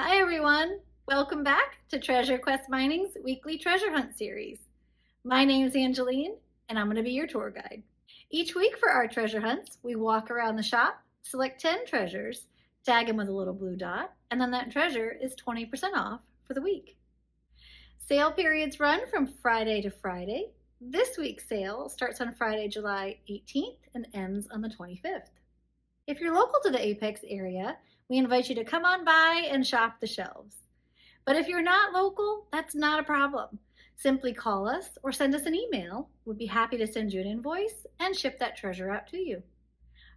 Hi everyone, welcome back to Treasure Quest Mining's weekly treasure hunt series. My name's Angeline and I'm going to be your tour guide. Each week for our treasure hunts, we walk around the shop, select 10 treasures, tag them with a little blue dot, and then that treasure is 20% off for the week. Sale periods run from Friday to Friday. This week's sale starts on Friday, July 18th and ends on the 25th. If you're local to the Apex area, we invite you to come on by and shop the shelves. But if you're not local, that's not a problem. Simply call us or send us an email. We'd be happy to send you an invoice and ship that treasure out to you.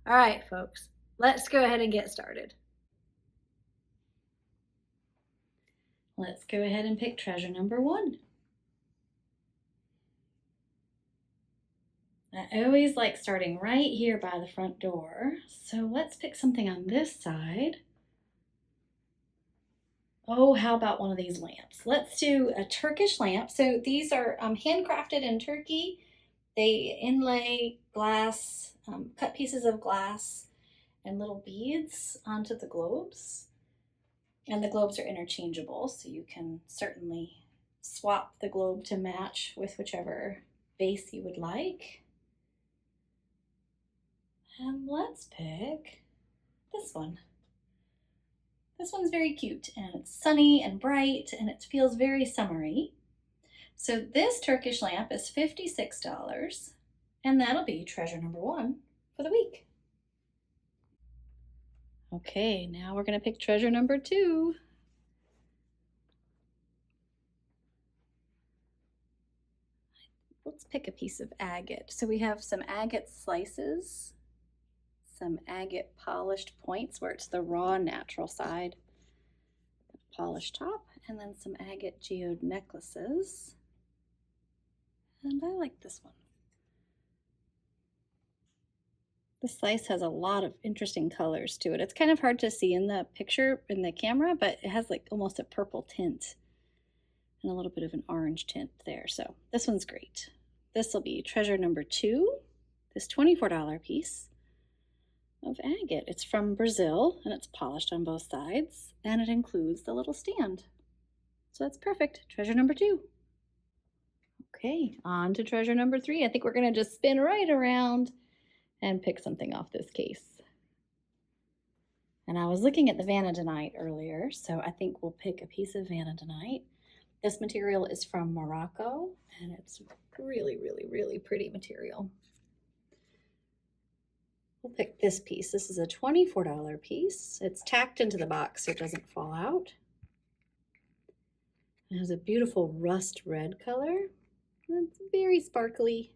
All right, folks, let's go ahead and get started. Let's go ahead and pick treasure number 1. I always like starting right here by the front door. So let's pick something on this side. Oh, how about one of these lamps? Let's do a Turkish lamp. So these are handcrafted in Turkey. They inlay glass, cut pieces of glass and little beads onto the globes. And the globes are interchangeable, so you can certainly swap the globe to match with whichever base you would like. And let's pick this one. This one's very cute and it's sunny and bright and it feels very summery. So this Turkish lamp is $56 and that'll be treasure number 1 for the week. Okay, now we're going to pick treasure number 2. Let's pick a piece of agate. So we have some agate slices, some agate polished points where it's the raw natural side, polished top, and then some agate geode necklaces. And I like this one. The slice has a lot of interesting colors to it. It's kind of hard to see in the picture in the camera, but it has like almost a purple tint and a little bit of an orange tint there. So this one's great. This will be treasure number 2, this $24 piece of agate. It's from Brazil and it's polished on both sides and it includes the little stand. So that's perfect. Treasure number 2. Okay, on to treasure number 3. I think we're going to just spin right around and pick something off this case. And I was looking at the vanadinite earlier, so I think we'll pick a piece of vanadinite. This material is from Morocco and it's really, really, really pretty material. We'll pick this piece. This is a $24 piece. It's tacked into the box so it doesn't fall out. It has a beautiful rust red color. It's very sparkly.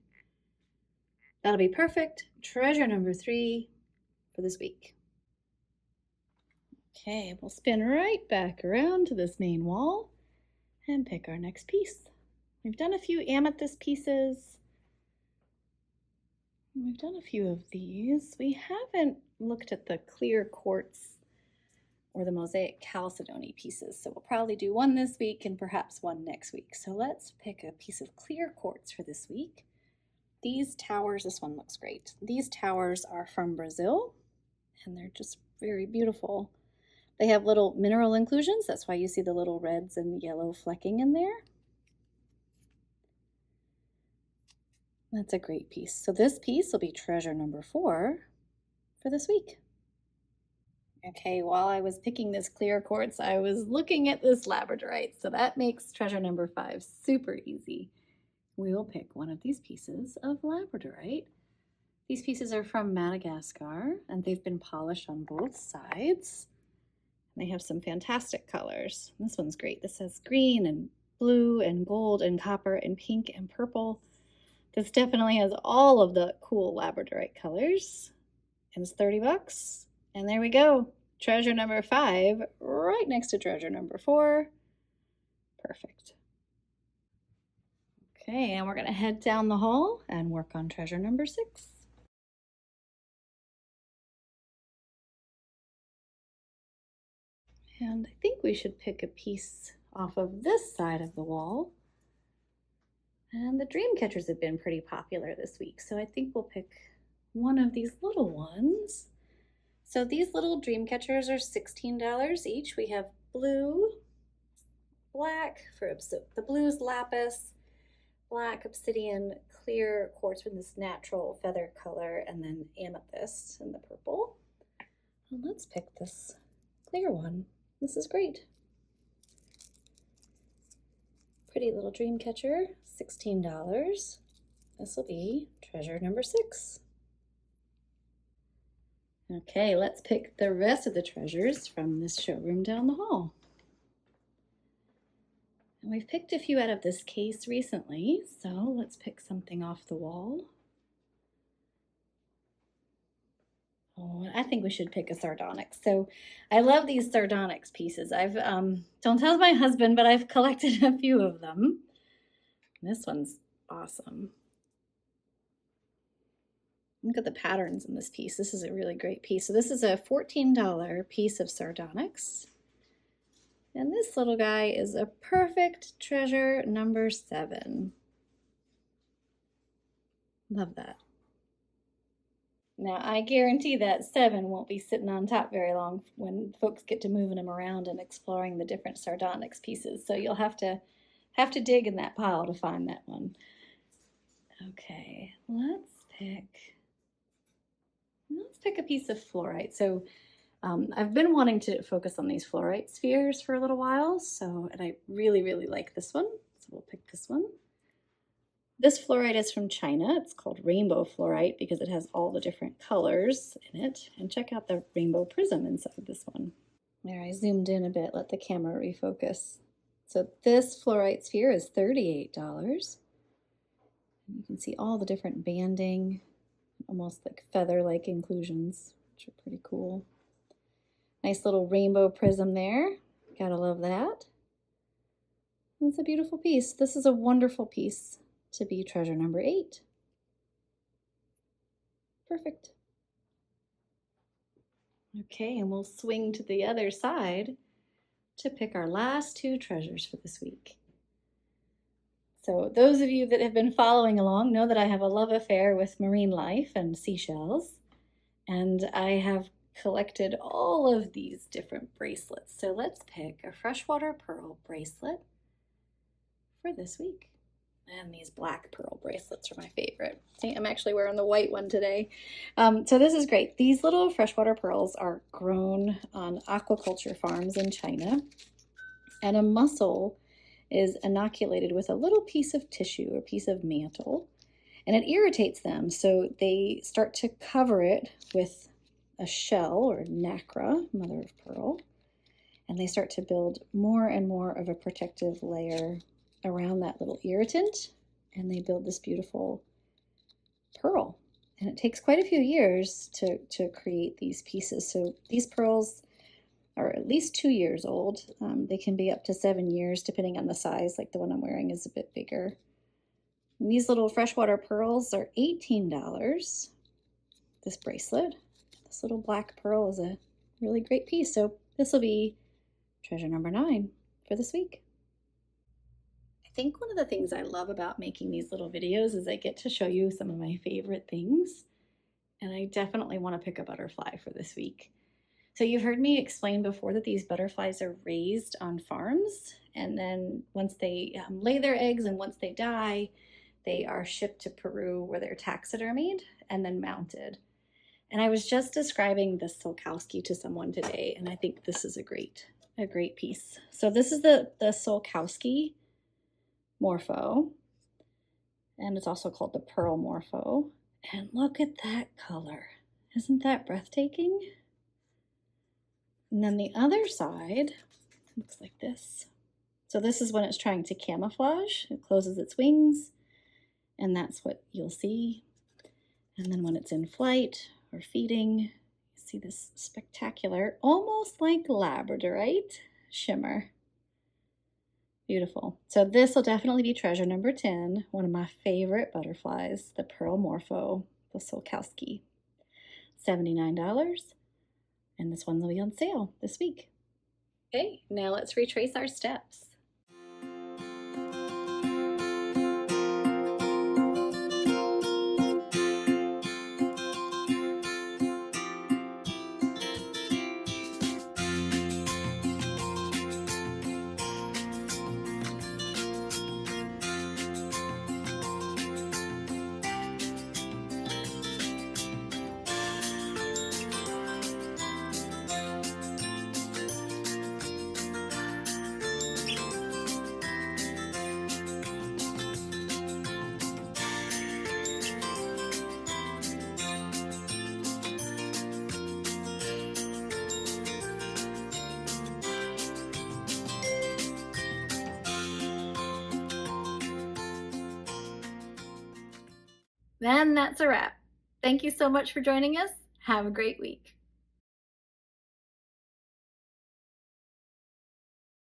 That'll be perfect. Treasure number 3 for this week. Okay, we'll spin right back around to this main wall and pick our next piece. We've done a few amethyst pieces. We've done a few of these. We haven't looked at the clear quartz or the mosaic chalcedony pieces, so we'll probably do one this week and perhaps one next week. So let's pick a piece of clear quartz for this week. These towers, this one looks great. These towers are from Brazil and they're just very beautiful. They have little mineral inclusions. That's why you see the little reds and yellow flecking in there. That's a great piece. So this piece will be treasure number 4 for this week. Okay, while I was picking this clear quartz, I was looking at this labradorite. So that makes treasure number 5 super easy. We will pick one of these pieces of labradorite. These pieces are from Madagascar and they've been polished on both sides. They have some fantastic colors. This one's great. This has green and blue and gold and copper and pink and purple. This definitely has all of the cool labradorite colors. And it's $30. And there we go. Treasure number 5 right next to treasure number 4. Perfect. Okay, and we're going to head down the hall and work on treasure number 6. And I think we should pick a piece off of this side of the wall. And the dream catchers have been pretty popular this week, so I think we'll pick one of these little ones. So these little dream catchers are $16 each. We have blue, black for the blue's lapis, black obsidian, clear quartz with this natural feather color, and then amethyst in the purple. Well, let's pick this clear one. This is great. Pretty little dream catcher, $16. This will be treasure number 6. Okay, let's pick the rest of the treasures from this showroom down the hall. And we've picked a few out of this case recently, so let's pick something off the wall. Oh, I think we should pick a sardonyx. So I love these sardonyx pieces. I've don't tell my husband, but I've collected a few of them. This one's awesome. Look at the patterns in this piece. This is a really great piece. So this is a $14 piece of sardonyx. And this little guy is a perfect treasure number 7. Love that. Now, I guarantee that 7 won't be sitting on top very long when folks get to moving them around and exploring the different sardonyx pieces. So you'll have to dig in that pile to find that one. Okay, let's pick a piece of fluorite. So I've been wanting to focus on these fluorite spheres for a little while, and I really, really like this one. So we'll pick this one. This fluorite is from China. It's called rainbow fluorite because it has all the different colors in it. And check out the rainbow prism inside this one. There, I zoomed in a bit, let the camera refocus. So this fluorite sphere is $38. And you can see all the different banding, almost like feather-like inclusions, which are pretty cool. Nice little rainbow prism there. Gotta love that. It's a beautiful piece. This is a wonderful piece to be treasure number 8. Perfect. Okay, and we'll swing to the other side to pick our last 2 treasures for this week. So those of you that have been following along know that I have a love affair with marine life and seashells, and I have collected all of these different bracelets. So let's pick a freshwater pearl bracelet for this week. And these black pearl bracelets are my favorite. See, I'm actually wearing the white one today. So this is great. These little freshwater pearls are grown on aquaculture farms in China. And a mussel is inoculated with a little piece of tissue or piece of mantle. And it irritates them. So they start to cover it with a shell or nacre, mother of pearl. And they start to build more and more of a protective layer around that little irritant, and they build this beautiful pearl. And it takes quite a few years to create these pieces. So these pearls are at least 2 years old. They can be up to 7 years depending on the size, like the one I'm wearing is a bit bigger. And these little freshwater pearls are $18. This bracelet, this little black pearl is a really great piece. So this will be treasure number 9 for this week. I think one of the things I love about making these little videos is I get to show you some of my favorite things. And I definitely want to pick a butterfly for this week. So you've heard me explain before that these butterflies are raised on farms. And then once they lay their eggs and once they die, they are shipped to Peru where they're taxidermied and then mounted. And I was just describing the Solkowski to someone today, and I think this is a great piece. So this is the Solkowski Morpho, and it's also called the Pearl Morpho. And look at that color. Isn't that breathtaking? And then the other side looks like this. So this is when it's trying to camouflage. It closes its wings, and that's what you'll see. And then when it's in flight or feeding, you see this spectacular, almost like labradorite shimmer. Beautiful. So this will definitely be treasure number 10, one of my favorite butterflies, the Pearl Morpho, the Solkowski. $79. And this one will be on sale this week. Okay, now let's retrace our steps. Then that's a wrap. Thank you so much for joining us. Have a great week.